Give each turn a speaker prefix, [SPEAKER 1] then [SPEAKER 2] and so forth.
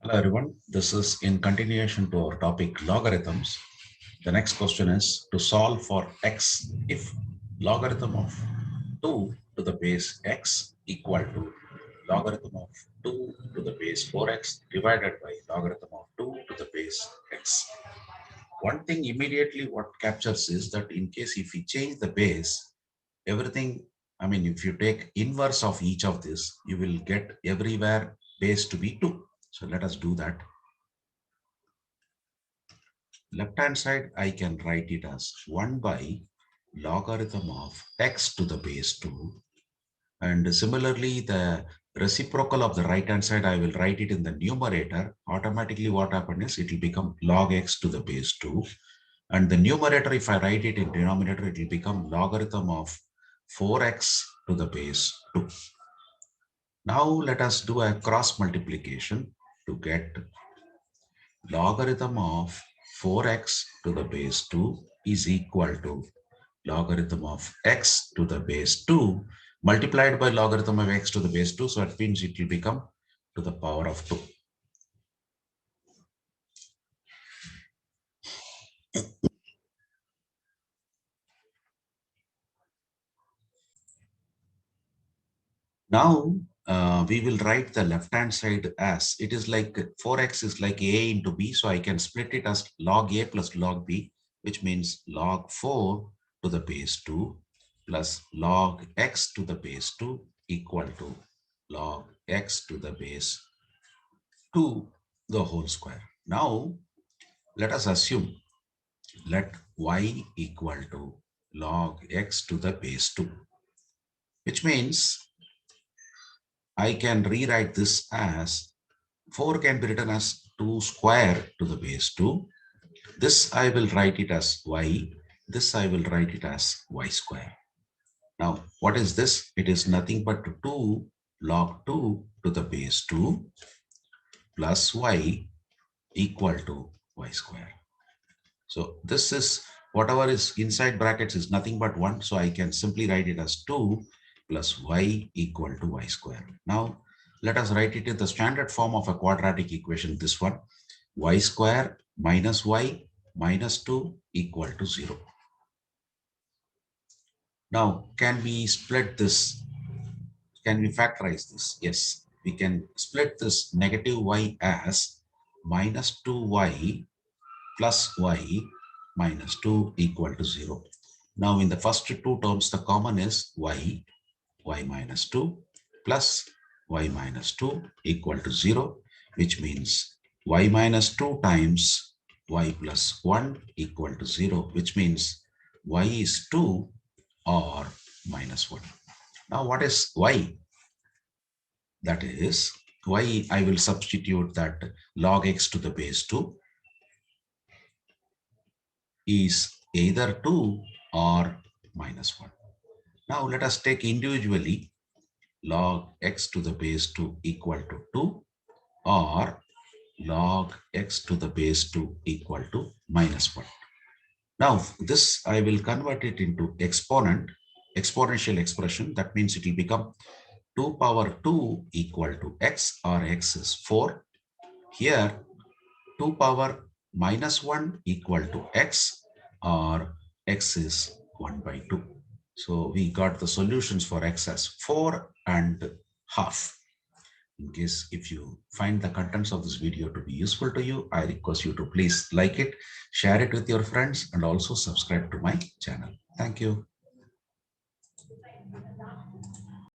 [SPEAKER 1] Hello everyone, this is in continuation to our topic logarithms. The next question is to solve for x if logarithm of 2 to the base x equal to logarithm of 2 to the base 4x divided by logarithm of 2 to the base x. One thing immediately what captures is that in case if we change the base, everything, if you take inverse of each of this, you will get everywhere base to be 2. So let us do that. Left hand side, I can write it as 1 by logarithm of x to the base 2. And similarly, the reciprocal of the right hand side, I will write it in the numerator. Automatically what happens is it will become log x to the base 2. And the numerator, if I write it in denominator, it will become logarithm of 4x to the base 2. Now let us do a cross multiplication to get logarithm of 4x to the base 2 is equal to logarithm of x to the base 2 multiplied by logarithm of x to the base 2. So it means it will become to the power of 2. Now we will write the left hand side as it is like 4x is like a into b. So I can split it as log a plus log b, which means log 4 to the base 2 plus log x to the base 2 equal to log x to the base 2 the whole square. Now let us assume let y equal to log x to the base 2, which means I can rewrite this as 4 can be written as 2 square to the base 2. This I will write it as y. This I will write it as y square. Now, what is this? It is nothing but 2 log 2 to the base 2 plus y equal to y square. So this is whatever is inside brackets is nothing but 1. So I can simply write it as 2 plus y equal to y square. Now let us write it in the standard form of a quadratic equation. This one, y square minus y minus 2 equal to 0. Now can we split this? Can we factorize this? Yes, we can split this negative y as minus 2y plus y minus 2 equal to 0. Now in the first two terms, the common is y minus 2 plus y minus 2 equal to 0, which means y minus 2 times y plus 1 equal to 0, which means y is 2 or minus 1. Now what is y? That is y, I will substitute that log x to the base 2 is either 2 or minus 1. Now let us take individually log x to the base 2 equal to 2 or log x to the base 2 equal to minus 1. Now this I will convert it into exponential expression. That means it will become 2 power 2 equal to x, or x is 4. Here 2 power minus 1 equal to x, or x is 1 by 2. So we got the solutions for x as 4 and half. In case if you find the contents of this video to be useful to you, I request you to please like it, share it with your friends, and also subscribe to my channel. Thank you.